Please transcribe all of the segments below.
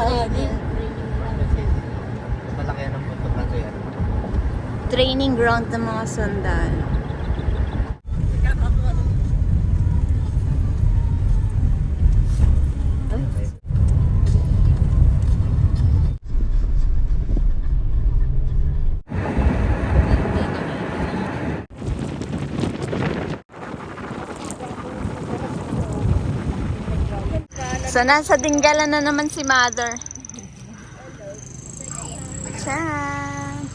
Malaki yan ang punto ka yan. Training ground ng mga sundalo. So, nasa Dingalan na naman si Mother. Tchan!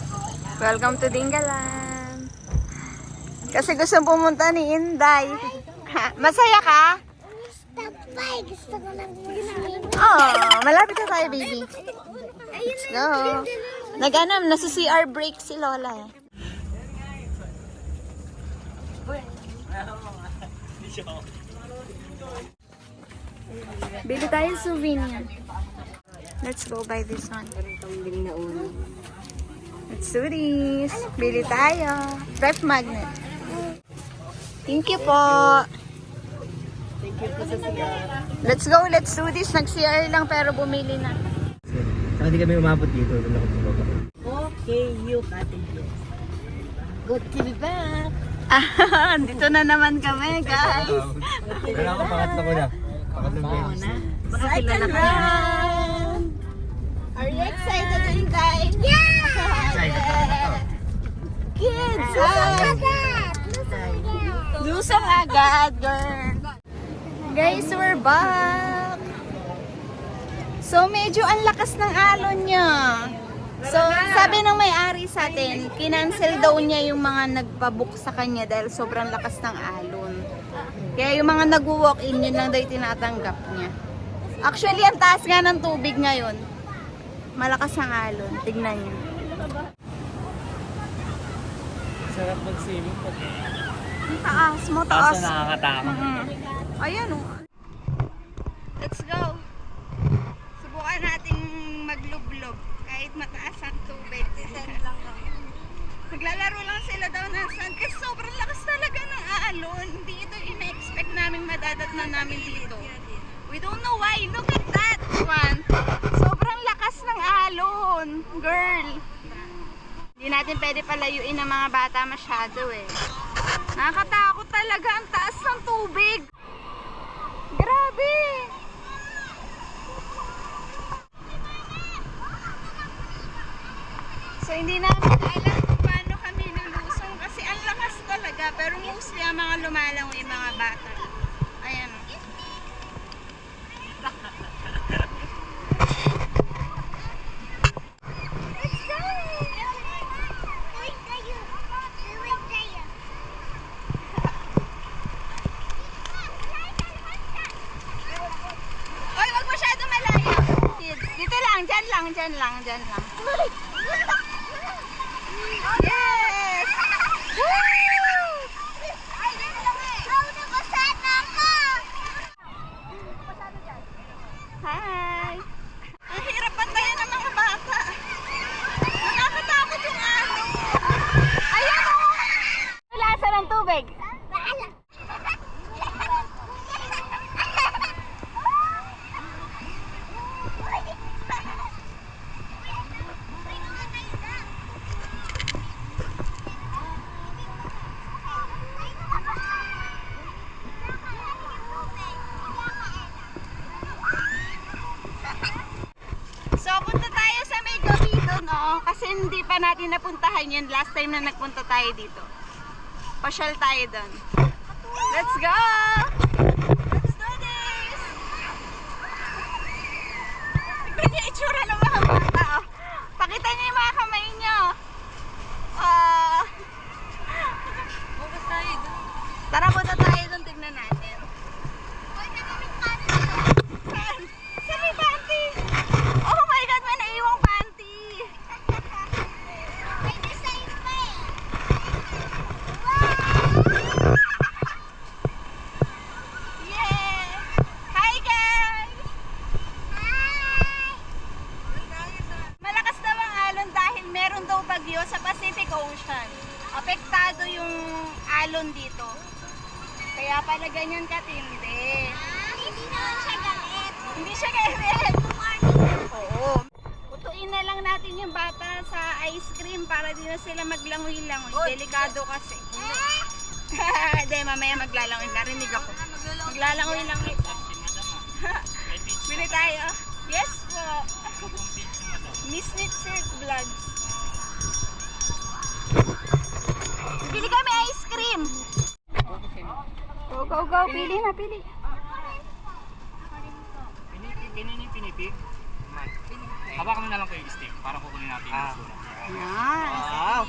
Welcome to Dingalan. Kasi gusto pumunta ni Inday. Ha, masaya ka? Gusto ko lang mag-swim. Oh, malapit na tayo, baby. Let's go. Nag-anam, nasa CR break si Lola eh. Bili tayo souvenir. Let's go buy this one. Let's do this. Bili tayo. Ref magnet. Thank you po. Thank you po sa siya. Let's go, let's do this. Nag-CR lang pero bumili na. Saka hindi kami umabot dito. Doon ako bumaba. Okay, you got it. Good to be back. Dito na naman kami, guys. Wala ako pangatlo ko na. Pangatlong beses. Baka kilala ka na. Are you excited rin, guys? Yeah! Excited ako na to. Kids! Lusong agad, girl. Guys, we're back. So, medyo ang lakas ng alon niya. So, sabi ng may-ari sa atin, kinancel daw niya yung mga nagpabook sa kanya dahil sobrang lakas ng alon. Kaya yung mga nag-walk-in, yun lang daw yung tinatanggap niya. Actually, ang taas nga ng tubig ngayon. Malakas ang alon. Tignan niyo. Sarap mag-swimming po. Ang taas mo, taas. Nakakatakot. Ayan o. Let's go. Subukan nating maglublob kahit mataas ang tubig. Maglalaro lang sila daw ng sand kasi sobrang lakas talaga ng alon. Hindi ito ina-expect namin madadatnan namin dito. We don't know why. Look at that one. Sobrang lakas ng alon. Girl. Hindi natin pwede palayuin ng mga bata masyado eh. Nakakatakot talaga ang taas ng tubig. Grabe. So hindi namin alam kung paano kami lulusong kasi ang lakas talaga pero mostly ang mga lumalangoy yung mga bata. Ayan. Let's go! Oy, wag masyado malayo. Kids, dito lang, dyan lang. Yes! Woo! Ay, dito lang eh. Nabasana ako. Hi! Ang hirap pantayan ng mga bata. Nakakatakot yung ano. Ayan o! Lasa ng tubig. So, punta tayo sa may gabi doon, no? Kasi hindi pa natin napuntahan yan last time na nagpunta tayo dito. Pasyal tayo doon. Let's go! Let's do this! Tignan niyo itsura ng mga bata, oh. Pakita niyo yung mga kamay niyo. Tara, punta tayo doon, tignan natin. Saan? Saan may panty? Oh my God, may naiwang panty. May design pa eh. Wow! Yeah! Hi guys! Hi! Malakas daw ang alon dahil meron daw bagyo sa Pacific Ocean. Apektado yung alon dito. Kaya pala ganyan katindi. Hindi naman siya galit. Hindi siya galit. ice cream para di na sila maglangoy-langoy. Delikado kasi. Hindi, mamaya maglalangoy. Narinig ako. Maglalangoy-langoy. Bili tayo. Yes po. Miss Nitzer Vlogs. Bili kami ice cream. Go, go, go. Pili na, pili. Pinipig. Hawakan mo na lang po yung stick para kukunin natin yung sura. Yan. Wow!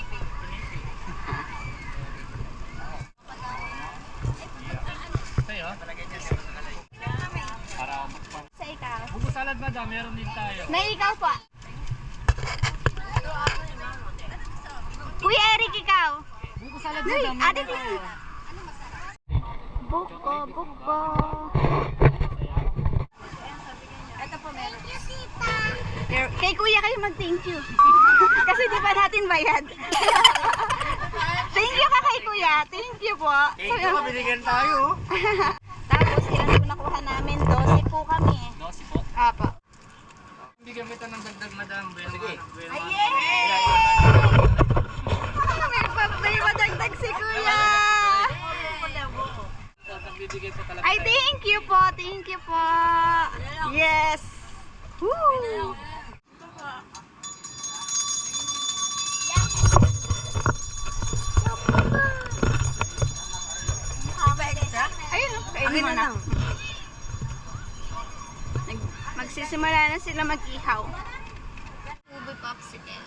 Sa'yo, talagyan niya siya sa kalay. Para magpang... Sa ikaw. Buko salad madam, meron din tayo. May ikaw po. Kuya Eric, ikaw. Buko salad Uy, madam, ate meron tayo. Buko, buko. Ito po meron. Kay kuya kayo mag-thank you. Kasi di pa natin bayad. Thank you ka kay kuya. Thank you po. Thank you, binigyan tayo. Tapos, ilan po nakuha namin? 12 po kami. 12 po. Apo. Bigyan kita ng dagdag madam. Sige. Ayay! May madagdag si kuya. Bibigay po talaga. Ay, thank you po. Thank you po. Yes. Woo! Ayun, kainin mo na. Magsisimula na sila mag-ihaw. Ube popsicle.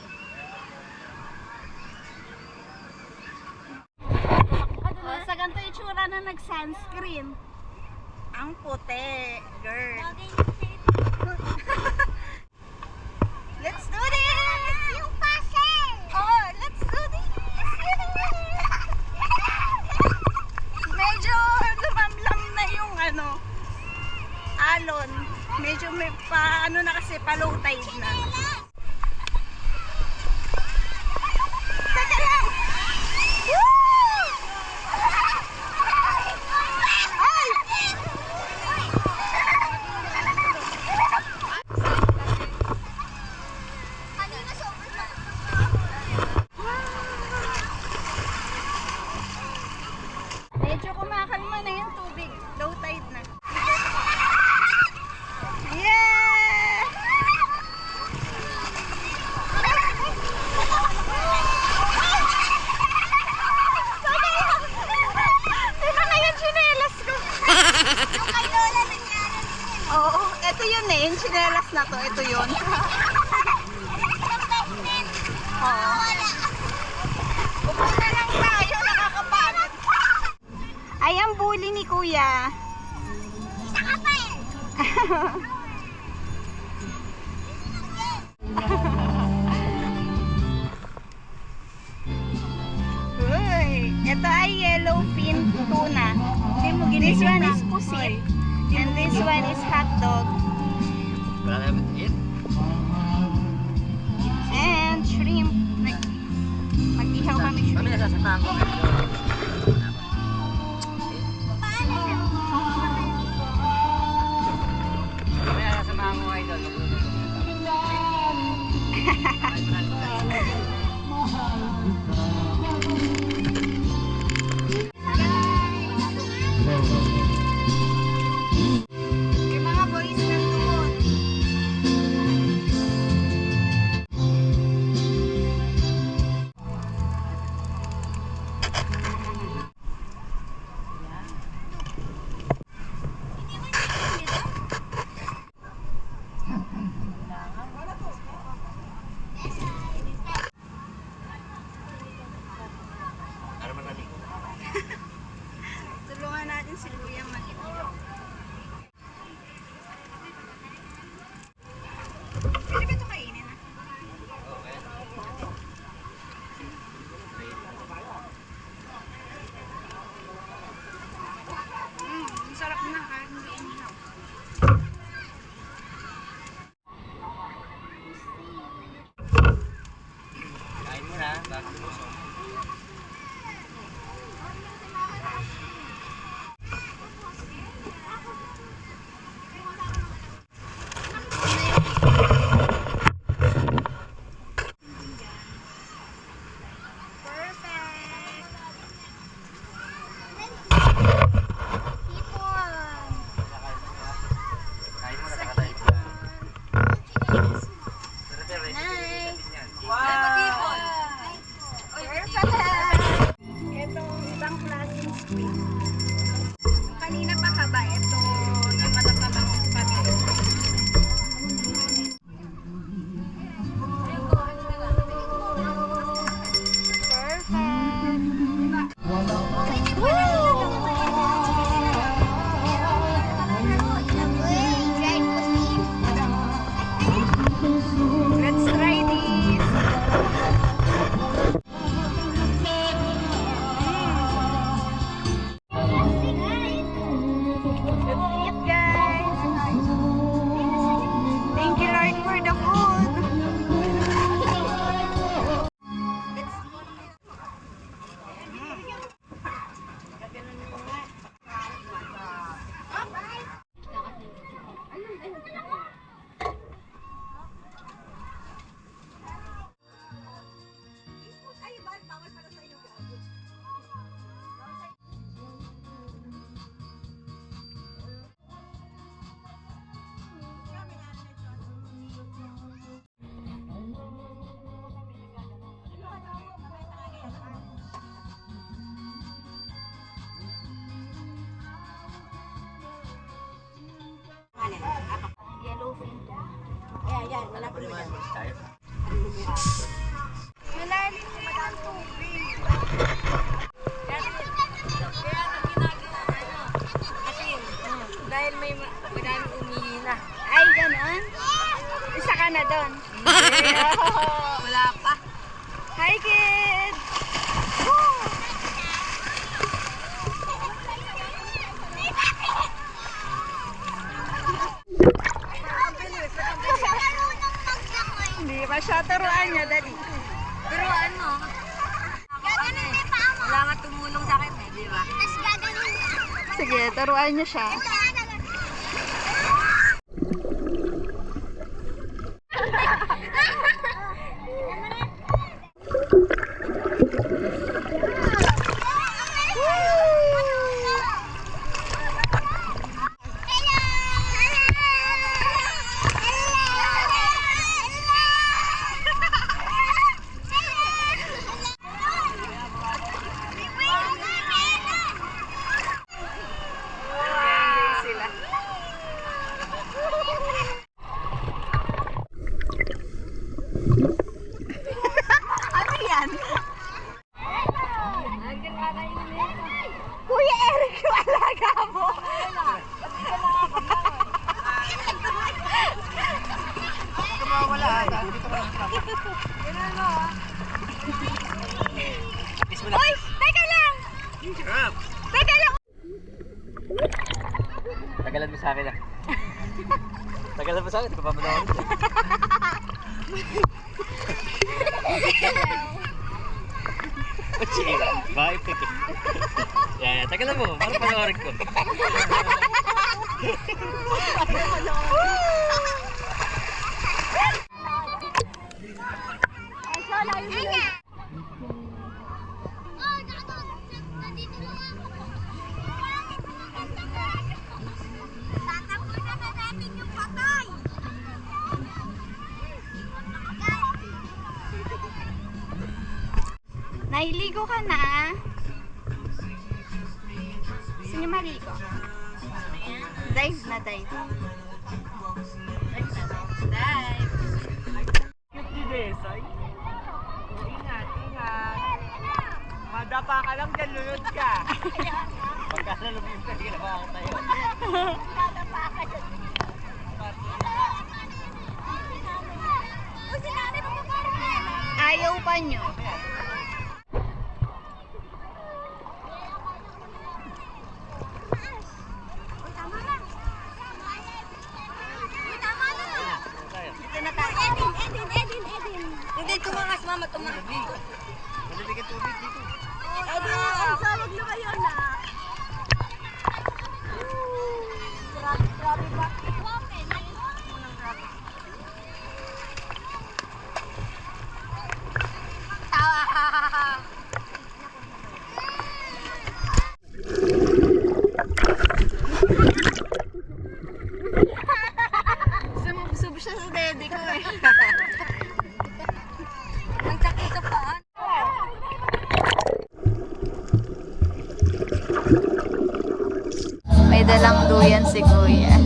Sa ganito yung tsura na nag-sunscreen. Ang puti, girl. Let's do this! Yung puzzle! Oh, let's do this! Medyo lumamlam na yung alon. Medyo may na kasi, pa-low tide na. Teka lang! Woo! Ay! Medyo kumakalma na yung tubig. Low tide na. Yeah! Ito na yung tsinelas ko. Yung kay Lola nangyari. Oo, ito yun eh. Yung tsinelas na to. Ito yun. Oo. Upo na lang tayo. Nakakapagod. Ay, ang bully ni kuya. Isa ka pa eh. Uy, ito ay yellowfin tuna. This one is pusit. And this one is hotdog. And shrimp. Mag-ihaw kami shrimp. Kami nasasamahan ko. Kami nasasamahan ko kayo doon. Yung mga boys nandoon. Dahil may madaming umihina. Ay, ganon? Isa ka na doon. Wala pa. Hi, kids! Hindi pa siya. Turuan niya, dali. Pero ano? Wala nga tumulong sa akin eh, di ba? Sige, turuan niya siya. Sila. Ano yan? Kuya Eric, yung alaga mo. Uy, teka lang! Teka lang! Tagalan mo sa akin ah. Tagalan mo sa akin, papamanawin ko. Sige, bye, pick it. Yan, tagalan mo, para panoorin ko. Nailigo ka na? Gusto niyo maligo? Dive na dive. Dive. Cute ni Desay. Ingat, ingat. Madapa ka lang dyan, lunod ka. Pagka nalubim ka, ginawa ka tayo. Ayaw pa nyo. Dito na tayo. Edin. Hindi, tumangas mama, tumangas. Malibig ang tubig dito. Edin, Elsa, wag lumayo na. Grabe ba? Sumubsob siya sa dede ko eh. Ang sakit sa paan. May dalang duyan si Kuya.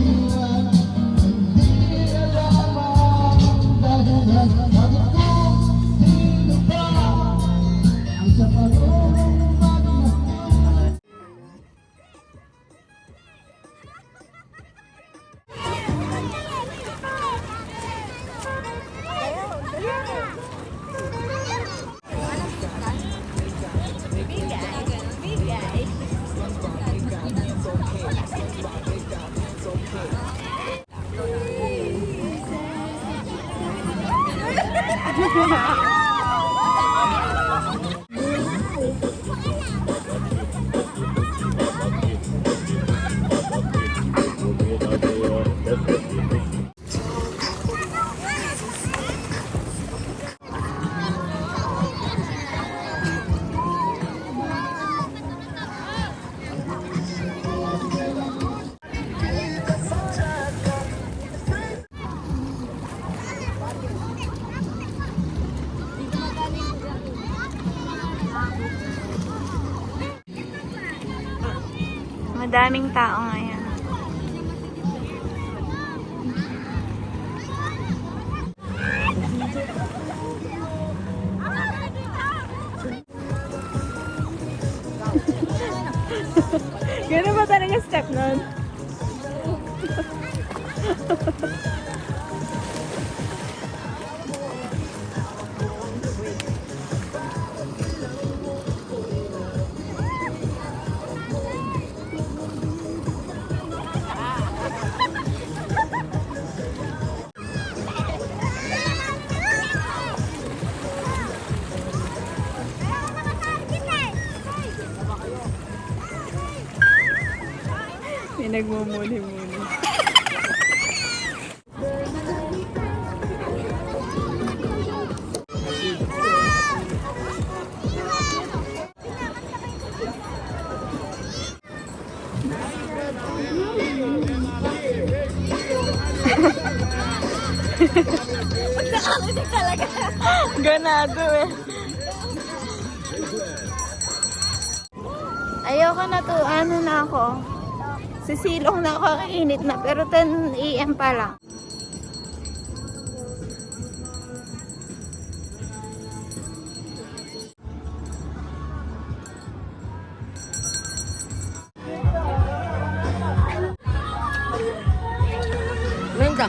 Madaming tao ngayon. Gano'n ba talaga step nun? Nagmumuni-muni. Ganado eh. Ayoko na to. Ano na ako? Sisilong na ako. Kainit na. Pero 10 AM pa lang. Linda.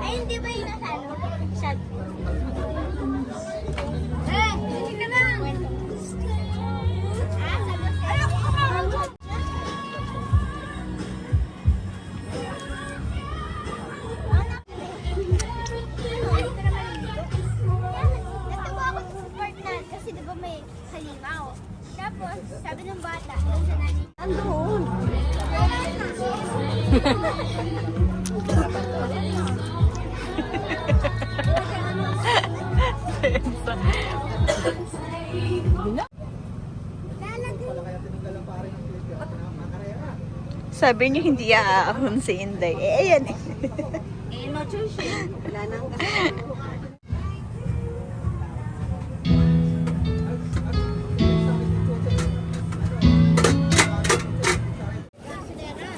Ay, hindi ba yung nasa ano? Shad. Eh, hindi ka na. Ayaw ko ka na. Natuwa ako sa support na kasi di ba may halimaw. Tapos, sabi ng bata, yung sa nani, andun. Sabi niyo hindi aahon si Inday. Eh, ayan eh. Eh, no choice eh. Wala nang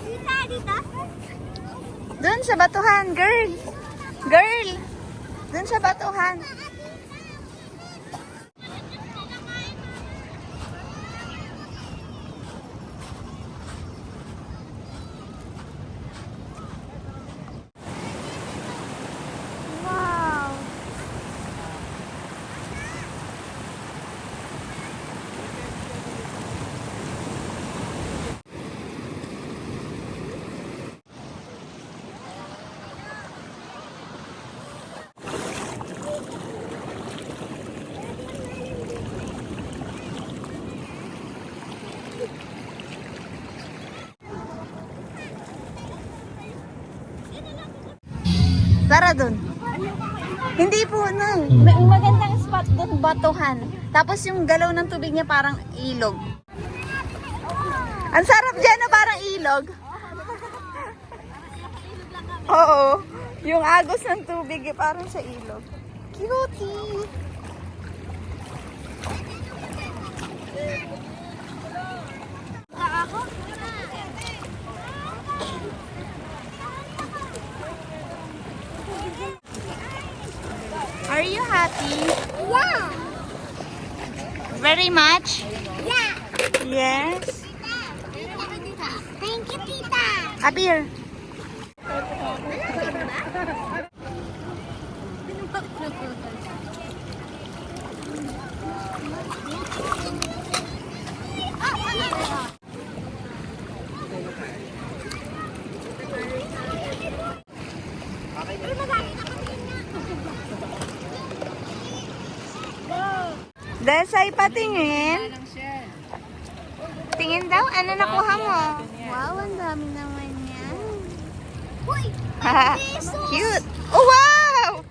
Dita, dita. Doon sa batuhan, girl. Girl. Doon sa batuhan. Wow. Tara dun. Hindi po, no. May magandang spot dun, batuhan. Tapos yung galaw ng tubig niya parang ilog. Ang sarap dyan na parang ilog. Oo. Yung agos ng tubig parang sa ilog. Cutie! Ako? Are you happy? Yeah! Very much? Yeah! Yes. Thank you, tita! Up here. Desay patingin. Tingin daw, ano nakuha mo? Wow, ang dami naman yan. Uy! Cute. Oh, wow!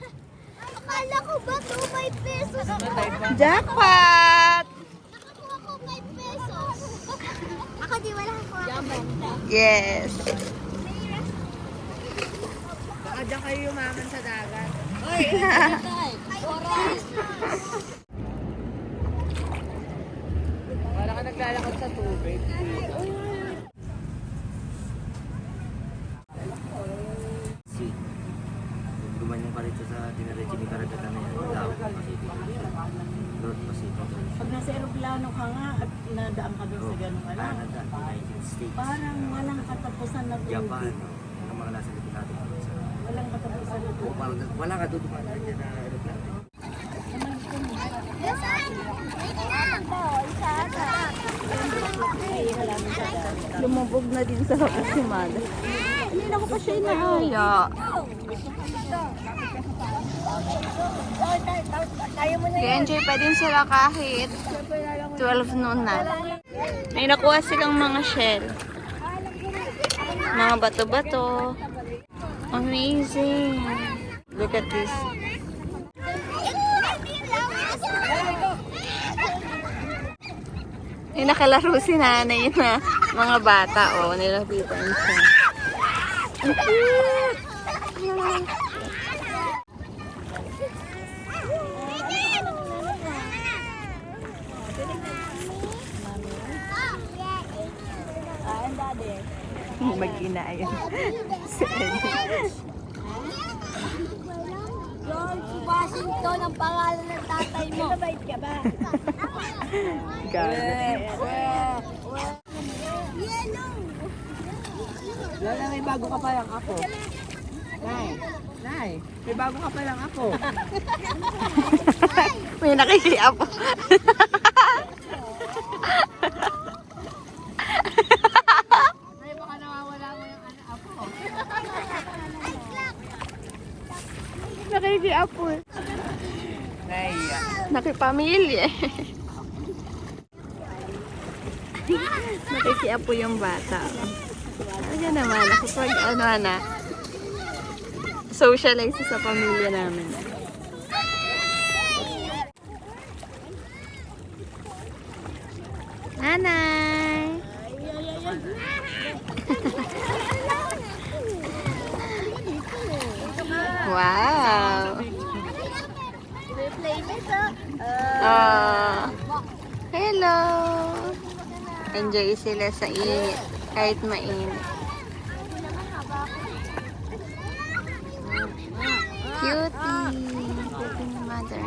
Akala ko ba 5 pesos? Jackpot! Nakakuha ko 5 pesos. Ako di wala ko. Yes. Baka dyan kayo yumaman sa dagat. Para ka naglalakad sa tubig. Gumanyan ka rito sa Tinarechi ni Karagatan na yan. Tawag ng Pacific. North Pacific. Pag nasa aeroplano ka nga at nadaan ka dun sa ganung ano, Canada, United States, parang walang katapusan na Japan, tubig. ang mga nasa likod natin. Walang katapusan na tubig. Wala ka doon dumaan dyan na aeroplano. Lumubog Nalubog na din sa hapos si Mother. Hindi na ko pa siya inaaya. I-enjoy pa din sila kahit 12 noon na. May nakuha silang mga shell. Mga bato-bato. Amazing. Look at this. May nakalaro si nanay na mga bata. Oh, nilapitan siya. Ang cute! Mag-ina yun. George Washington ang pangalan ng tatay mo. Mabait ka ba? Lola, may bago ka palang ako. Nay, may bago ka palang ako. May nakikiap. Nay, baka nawawala mo yung ako. Nakikiap po. Nay, Nakipamilya. Nakikiap po yung bata. Ano naman, nakipag socialize sa pamilya namin. Nanay! Wow! Hello! Enjoy sila sa init, kahit mainit. Cutie! Cutie ni Mother.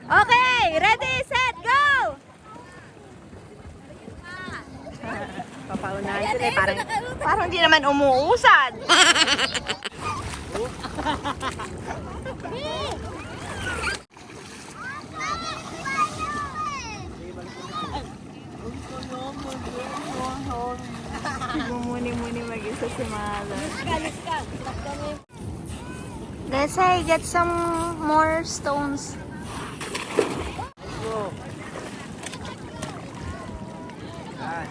Okay, ready, set, go! Papaunahan sila, parang di naman umuusad. Mumuni-muni mag-isa si Mala. Let's say, get some more stones. go. Yan.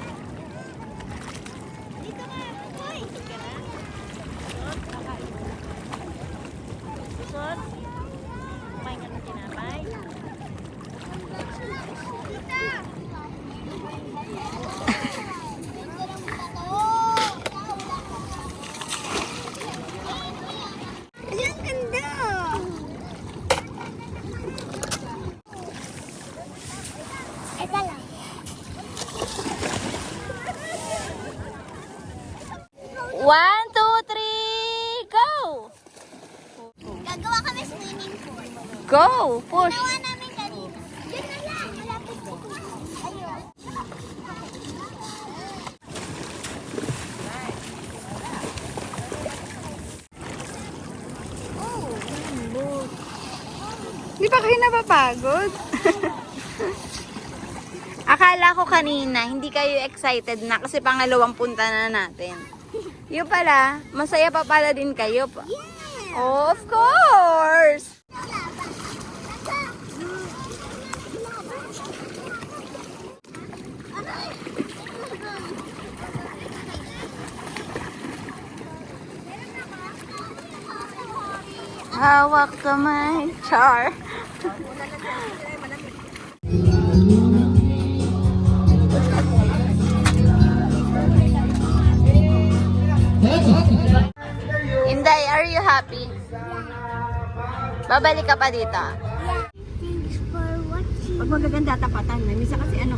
One, two, three, go! Gagawa kami swimming pool. Go! Push! Ginawa namin kanina. Yun na lang. Malapit sa pool. Ayun. Di ba kayo napapagod? Akala ko kanina, hindi kayo excited na kasi pangalawang punta na natin. Yung pala, masaya pa pala din kayo. Yeah. Oh, of course! Hawak kamay, char. happy? Babalik ka pa dito? Yeah. Thanks for watching. Pag magaganda tapatan, may misa kasi ano.